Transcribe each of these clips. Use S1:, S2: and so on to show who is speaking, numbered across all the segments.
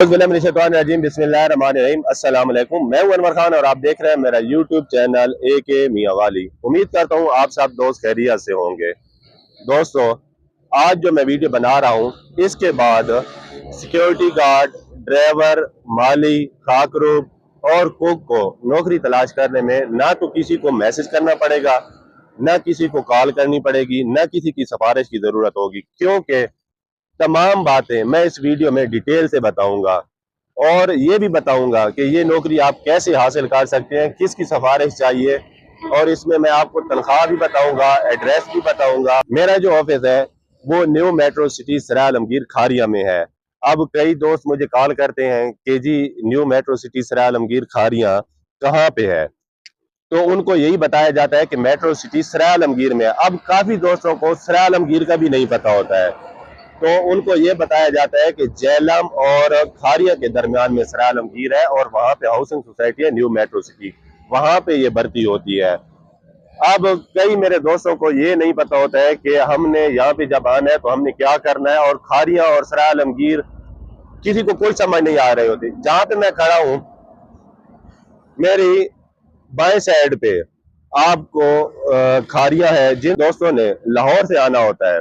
S1: बिस्मिल्लाहिर्रहमानिर्रहीम। अस्सलाम वालेकुम। मैं हूं अनवर खान और आप देख रहे हैं मेरा यूट्यूब चैनल AK मियां वाली। उम्मीद करता हूं आप सब दोस्त खैरियत से होंगे। दोस्तों, आज जो मैं वीडियो बना रहा हूं, इसके बाद सिक्योरिटी गार्ड, ड्राइवर, माली, खाकरूब और कुक को नौकरी तलाश करने में ना तो किसी को मैसेज करना पड़ेगा, ना किसी को कॉल करनी पड़ेगी, ना किसी की सिफारिश की जरूरत होगी, क्योंकि तमाम बातें मैं इस वीडियो में डिटेल से बताऊंगा। और ये भी बताऊंगा कि ये नौकरी आप कैसे हासिल कर सकते हैं, किसकी सिफारिश चाहिए, और इसमें मैं आपको तनख्वाह भी बताऊंगा, एड्रेस भी बताऊंगा। मेरा जो ऑफिस है वो न्यू मेट्रो सिटी सराय आलमगीर खारिया में है। अब कई दोस्त मुझे कॉल करते हैं कि जी न्यू मेट्रो सिटी सराय आलमगीर खारिया कहाँ पे है, तो उनको यही बताया जाता है कि मेट्रो सिटी सराय आलमगीर में है। अब काफी दोस्तों को सराय आलमगीर का भी नहीं पता होता है, तो उनको ये बताया जाता है कि जेलम और खारिया के दरमियान में सराय आलमगीर है और वहां पे हाउसिंग सोसाइटी है न्यू मेट्रो सिटी, वहां पे ये भर्ती होती है। अब कई मेरे दोस्तों को ये नहीं पता होता है कि हमने यहाँ पे जब आना है तो हमने क्या करना है, और खारिया और सराय आलमगीर किसी को कोई समझ नहीं आ रही होती। जहां पे मैं खड़ा हूँ, मेरी बाएं साइड पे आपको खारिया है। जिन दोस्तों ने लाहौर से आना होता है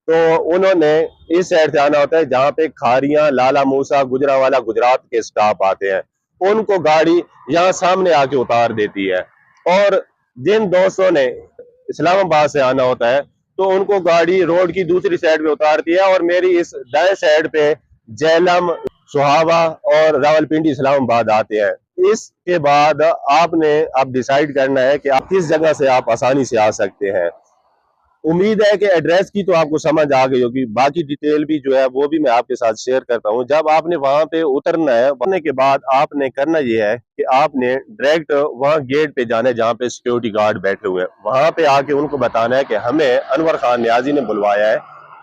S1: तो उन्होंने इस साइड से आना होता है, जहाँ पे खारियां, लाला मूसा, गुजरावाला गुजरात के स्टाफ आते हैं। उनको गाड़ी यहाँ सामने आके उतार देती है। और जिन दोस्तों ने इस्लामाबाद से आना होता है तो उनको गाड़ी रोड की दूसरी साइड पे उतारती है, और मेरी इस दाएं साइड पे जेलम, सुहावा और रावलपिंडी इस्लामाबाद आते हैं। इसके बाद आपने अब डिसाइड करना है कि आप किस जगह से आप आसानी से आ सकते हैं। उम्मीद है कि एड्रेस की तो आपको समझ आ गई होगी, बाकी डिटेल भी जो है वो भी मैं आपके साथ शेयर करता हूं। जब आपने वहां पे उतरना है, उतरने के बाद आपने करना ये है कि आपने डायरेक्ट वहां गेट पे जाना है जहां पे सिक्योरिटी गार्ड बैठे हुए हैं। वहां पे आके उनको बताना है कि हमें अनवर खान न्याजी ने बुलवाया है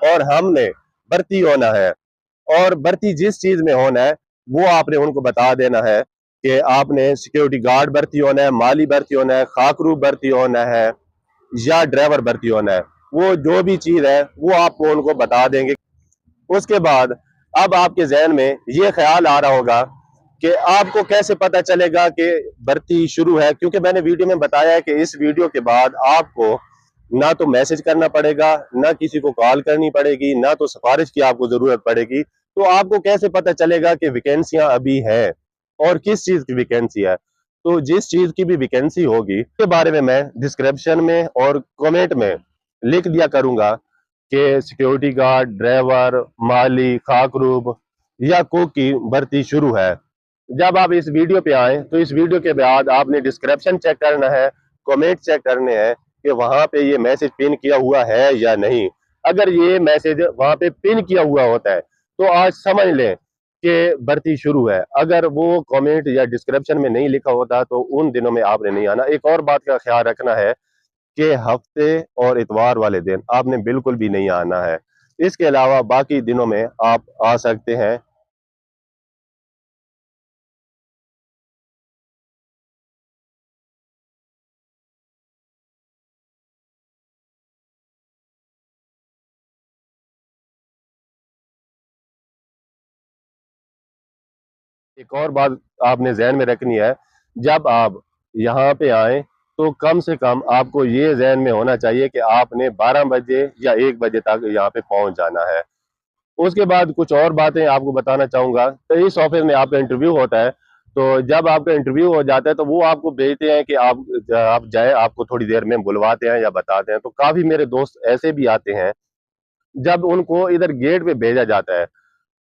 S1: और हमने भर्ती होना है, और भर्ती जिस चीज में होना है वो आपने उनको बता देना है कि आपने सिक्योरिटी गार्ड भर्ती होना है, माली भर्ती होना है, खाकरू भर्ती होना है या ड्राइवर भर्ती होना है। वो जो भी चीज है वो आपको उनको बता देंगे। उसके बाद अब आपके जहन में ये ख्याल आ रहा होगा कि आपको कैसे पता चलेगा कि भर्ती शुरू है, क्योंकि मैंने वीडियो में बताया है कि इस वीडियो के बाद आपको ना तो मैसेज करना पड़ेगा, ना किसी को कॉल करनी पड़ेगी, ना तो सिफारिश की आपको जरूरत पड़ेगी। तो आपको कैसे पता चलेगा कि वैकेंसियां अभी है और किस चीज की वैकेंसी है। तो जिस चीज की भी वैकेंसी होगी उसके बारे में मैं डिस्क्रिप्शन में और कमेंट में लिख दिया करूंगा कि सिक्योरिटी गार्ड, ड्राइवर, माली, खाकरूब या कुक की भर्ती शुरू है। जब आप इस वीडियो पे आए तो इस वीडियो के बाद आपने डिस्क्रिप्शन चेक करना है, कमेंट चेक करने हैं कि वहां पे ये मैसेज पिन किया हुआ है या नहीं। अगर ये मैसेज वहां पे पिन किया हुआ होता है तो आज समझ लें कि भर्ती शुरू है। अगर वो कमेंट या डिस्क्रिप्शन में नहीं लिखा होता तो उन दिनों में आपने नहीं आना। एक और बात का ख्याल रखना है कि हफ्ते और इतवार वाले दिन आपने बिल्कुल भी नहीं आना है। इसके अलावा बाकी दिनों में आप आ सकते हैं। एक और बात आपने जहन में रखनी है, जब आप यहाँ पे आए तो कम से कम आपको ये जहन में होना चाहिए कि आपने 12 बजे या 1 बजे तक यहाँ पे पहुंच जाना है। उसके बाद कुछ और बातें आपको बताना चाहूंगा। तो इस ऑफिस में आपका इंटरव्यू होता है, तो जब आपका इंटरव्यू हो जाता है तो वो आपको भेजते हैं कि आप जाए, आपको थोड़ी देर में बुलवाते हैं या बताते हैं। तो काफी मेरे दोस्त ऐसे भी आते हैं, जब उनको इधर गेट पे भेजा जाता है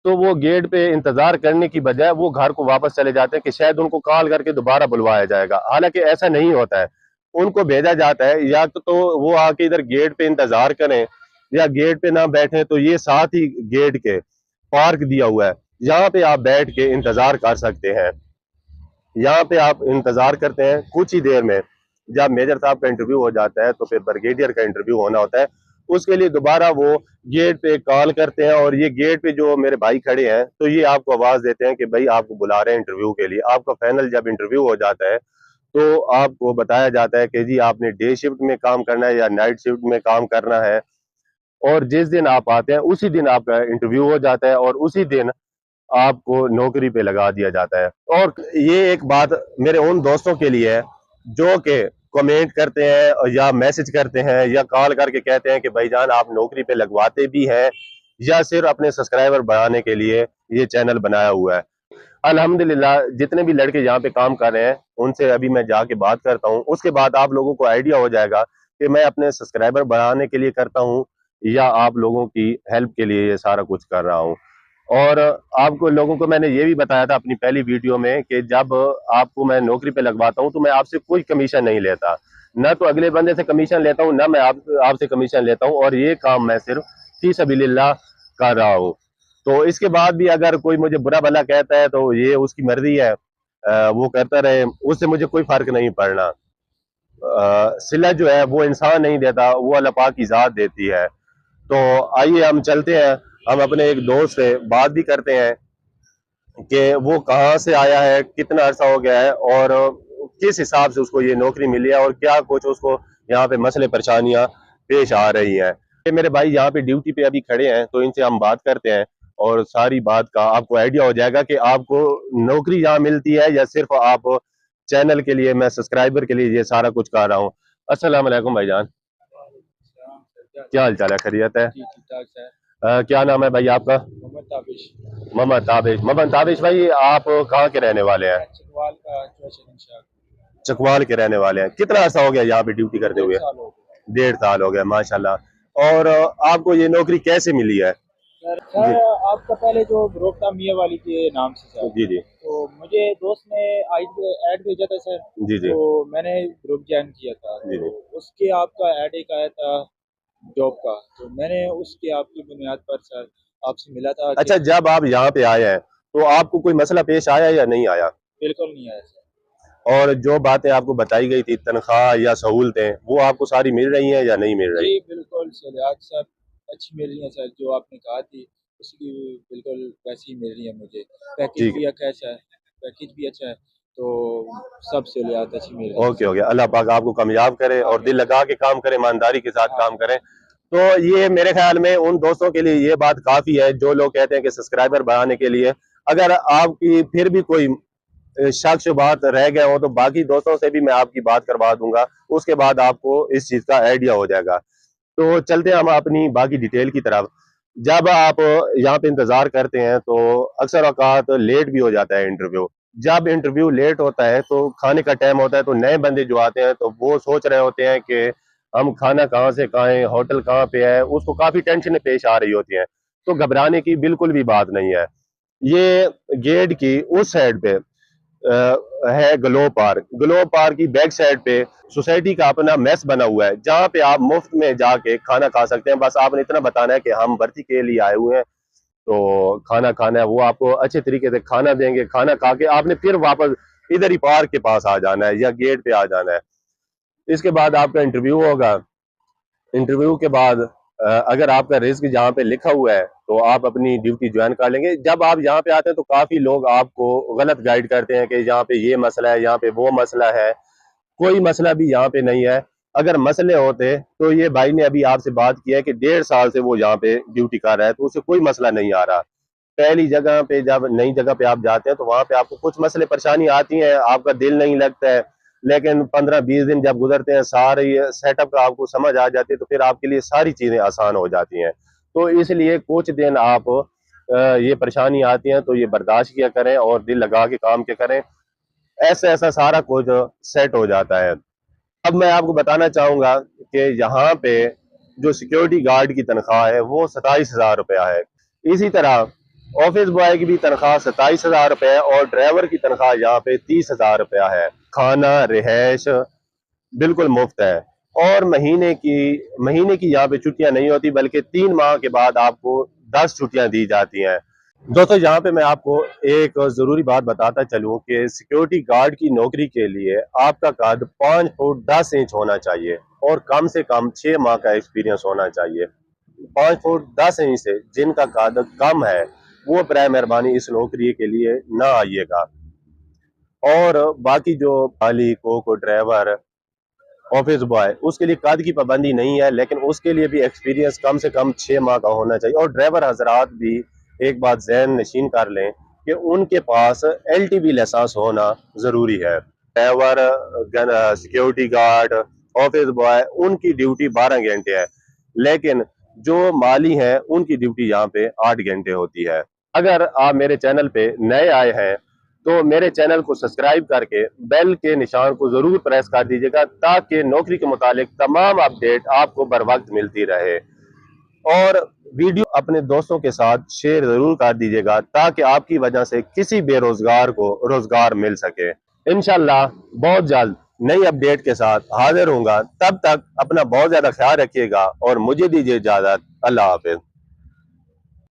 S1: तो वो गेट पे इंतजार करने की बजाय वो घर को वापस चले जाते हैं कि शायद उनको कॉल करके दोबारा बुलवाया जाएगा। हालांकि ऐसा नहीं होता है। उनको भेजा जाता है या तो वो आके इधर गेट पे इंतजार करें, या गेट पे ना बैठे तो ये साथ ही गेट के पार्क दिया हुआ है, यहाँ पे आप बैठ के इंतजार कर सकते हैं। यहाँ पे आप इंतजार करते हैं कुछ ही देर में। जब मेजर साहब का इंटरव्यू हो जाता है तो फिर ब्रिगेडियर का इंटरव्यू होना होता है। उसके लिए दोबारा वो गेट पे कॉल करते हैं, और ये गेट पे जो मेरे भाई खड़े हैं तो ये आपको आवाज देते हैं कि भाई आपको बुला रहे हैं इंटरव्यू के लिए। आपका फाइनल जब इंटरव्यू हो जाता है तो आपको बताया जाता है कि जी आपने डे शिफ्ट में काम करना है या नाइट शिफ्ट में काम करना है। और जिस दिन आप आते हैं उसी दिन आपका इंटरव्यू हो जाता है, और उसी दिन आपको नौकरी पे लगा दिया जाता है। और ये एक बात मेरे उन दोस्तों के लिए है जो कि कमेंट करते हैं या मैसेज करते हैं या कॉल करके कहते हैं कि भाईजान आप नौकरी पे लगवाते भी हैं या सिर्फ अपने सब्सक्राइबर बढ़ाने के लिए ये चैनल बनाया हुआ है। अल्हम्दुलिल्लाह जितने भी लड़के यहाँ पे काम कर रहे हैं उनसे अभी मैं जाके बात करता हूँ, उसके बाद आप लोगों को आइडिया हो जाएगा कि मैं अपने सब्सक्राइबर बढ़ाने के लिए करता हूँ या आप लोगों की हेल्प के लिए ये सारा कुछ कर रहा हूँ। और आपको लोगों को मैंने ये भी बताया था अपनी पहली वीडियो में कि जब आपको मैं नौकरी पे लगवाता हूँ तो मैं आपसे कोई कमीशन नहीं लेता, ना तो अगले बंदे से कमीशन लेता हूँ, ना मैं आपसे कमीशन लेता हूँ, और ये काम मैं सिर्फ फी सबीलिल्लाह कर रहा हूँ। तो इसके बाद भी अगर कोई मुझे बुरा भला कहता है तो ये उसकी मर्जी है, वो करता रहे, उससे मुझे कोई फर्क नहीं पड़ना। सिला जो है वो इंसान नहीं देता, वो अल्लाह पाक की जात देती है। तो आइए हम चलते हैं, हम अपने एक दोस्त से बात भी करते हैं कि वो कहाँ से आया है, कितना अरसा हो गया है और किस हिसाब से उसको ये नौकरी मिली है और क्या कुछ उसको यहाँ पे मसले परेशानियां पेश आ रही हैं। ये मेरे भाई यहाँ पे ड्यूटी पे अभी खड़े हैं तो इनसे हम बात करते हैं और सारी बात का आपको आइडिया हो जाएगा कि आपको नौकरी यहाँ मिलती है या सिर्फ आप चैनल के लिए, मैं सब्सक्राइबर के लिए ये सारा कुछ कर रहा हूँ। अस्सलाम वालेकुम भाईजान, क्या हाल चाल है, खैरियत है?
S2: जी ठीक ठाक सर।
S1: क्या नाम है भाई आपका?
S2: मोहम्मद ताबिश।
S1: मोहम्मद ताबिश भाई, आप कहाँ के रहने वाले हैं?
S2: मैं चकवाल का चौशन शाह।
S1: चकवाल के रहने वाले हैं। कितना अर्सा हो गया यहाँ पे ड्यूटी करते
S2: डेढ़
S1: हुए?
S2: साल हो गए।
S1: 1.5 साल हो गया, माशाल्लाह। और आपको ये नौकरी कैसे मिली है?
S2: सर
S1: जी
S2: आपका पहले जो ग्रुप था मियाँ वाली के नाम से सर,
S1: जी जी
S2: तो मुझे दोस्त ने ऐड भेजा था सर,
S1: जी जी
S2: तो मैंने ग्रुप ज्वाइन किया था,
S1: जी
S2: तो
S1: जी।
S2: उसके आपका ऐड एक आया था जॉब का, तो मैंने उसके आपकी बुनियाद पर सर आपसे मिला था कि
S1: अच्छा, जब आप यहाँ पे आए हैं तो आपको कोई मसला पेश आया या नहीं आया?
S2: बिल्कुल नहीं आया सर।
S1: और जो बातें आपको बताई गई थी, तनख्वाह या सहूलतें, वो आपको सारी मिल रही हैं या नहीं मिल रही?
S2: जी बिल्कुल सहूलियात सब अच्छी मिल रही है सर, जो आपने कहा थी उसकी बिल्कुल वैसी ही मिल रही है मुझे। पैकेज
S1: ठीक
S2: भी अच्छा है, पैकेज भी अच्छा है, तो सब सहूलियात अच्छी मिल रही है
S1: ओके
S2: सर।
S1: ओके, अल्लाह पाक आपको कामयाब करे और
S2: आमीन।
S1: दिल लगा के काम करें, ईमानदारी के साथ काम
S2: आमीन।
S1: करें। तो ये मेरे ख्याल में उन दोस्तों के लिए ये बात काफी है जो लोग कहते हैं कि सब्सक्राइबर बढ़ाने के लिए, अगर आपकी फिर भी कोई शक शुबहात रह गए हो तो बाकी दोस्तों से भी मैं आपकी बात करवा दूंगा, उसके बाद आपको इस चीज का आइडिया हो जाएगा। तो चलते हैं हम अपनी बाकी डिटेल की तरफ। जब आप यहाँ पे इंतजार करते हैं तो अक्सर औकात लेट भी हो जाता है इंटरव्यू। जब इंटरव्यू लेट होता है तो खाने का टाइम होता है तो नए बंदे जो आते हैं तो वो सोच रहे होते हैं कि हम खाना कहाँ से खाएं, होटल कहाँ पे है, उसको काफी टेंशन पेश आ रही होती हैं। तो घबराने की बिल्कुल भी बात नहीं है। ये गेट की उस साइड पे है ग्लो पार्क की बैक साइड पे सोसाइटी का अपना मेस बना हुआ है जहाँ पे आप मुफ्त में जाके खाना खा सकते हैं। बस आपने इतना बताना है कि हम भर्ती के लिए आए हुए हैं तो खाना खाना है, वो आपको अच्छे तरीके से खाना देंगे। खाना खा के आपने फिर वापस इधर ही पार्क के पास आ जाना है या गेट पे आ जाना है। इसके बाद आपका इंटरव्यू होगा। इंटरव्यू के बाद अगर आपका रिस्क जहाँ पे लिखा हुआ है तो आप अपनी ड्यूटी ज्वाइन कर लेंगे। जब आप यहाँ पे आते हैं तो काफी लोग आपको गलत गाइड करते हैं कि यहाँ पे ये मसला है, यहाँ पे वो मसला है। कोई मसला भी यहाँ पे नहीं है। अगर मसले होते तो ये भाई ने अभी आपसे बात किया है कि 1.5 साल से वो यहाँ पे ड्यूटी कर रहा है तो उसे कोई मसला नहीं आ रहा। पहली जगह पे जब नई जगह पे आप जाते हैं तो वहां पे आपको कुछ मसले परेशानी आती हैं, आपका दिल नहीं लगता है, लेकिन 15-20 दिन जब गुजरते हैं सारे सेटअप का आपको समझ आ जाती है तो फिर आपके लिए सारी चीजें आसान हो जाती हैं। तो इसलिए कुछ दिन आप ये परेशानी आती हैं तो ये बर्दाश्त किया करें और दिल लगा के काम किया करें, ऐसा ऐसा सारा कुछ सेट हो जाता है। अब मैं आपको बताना चाहूंगा कि यहाँ पे जो सिक्योरिटी गार्ड की तनख्वाह है वो 27,000 रुपया है। इसी तरह ऑफिस बॉय की भी तनख्वाह 27,000 रुपये है और ड्राइवर की तनख्वाह यहाँ पे 30,000 रुपया है। खाना रिहायश बिल्कुल मुफ्त है। और महीने की यहाँ पे छुट्टियां नहीं होती बल्कि 3 माह के बाद आपको 10 छुट्टियां दी जाती हैं। दोस्तों यहाँ पे मैं आपको एक जरूरी बात बताता चलूं कि सिक्योरिटी गार्ड की नौकरी के लिए आपका कद 5 फुट 10 इंच होना चाहिए और कम से कम 6 माह का एक्सपीरियंस होना चाहिए। 5 फुट 10 इंच से जिनका कद कम है वो बराए मेहरबानी इस नौकरी के लिए ना आइएगा। और बाकी जो माली कोक ड्राइवर ऑफिस बॉय उसके लिए कद की पाबंदी नहीं है, लेकिन उसके लिए भी एक्सपीरियंस कम से कम 6 माह का होना चाहिए। और ड्राइवर हजरात भी एक बात जहन नशीन कर लें कि उनके पास LTV लाइसेंस होना ज़रूरी है। Driver, security guard, office boy, उनकी ड्यूटी 12 घंटे है, लेकिन जो माली हैं उनकी ड्यूटी यहाँ पे 8 घंटे होती है। अगर आप मेरे चैनल पे नए आए हैं तो मेरे चैनल को सब्सक्राइब करके बेल के निशान को जरूर प्रेस कर दीजिएगा, ताकि नौकरी के मुतालिक तमाम अपडेट आपको बर वक्त मिलती रहे। और वीडियो अपने दोस्तों के साथ शेयर जरूर कर दीजिएगा, ताकि आपकी वजह से किसी बेरोजगार को रोजगार मिल सके। इंशाल्लाह बहुत जल्द नई अपडेट के साथ हाजिर होऊंगा। तब तक अपना बहुत ज्यादा ख्याल रखिएगा और मुझे दीजिए इजाजत। अल्लाह हाफिज।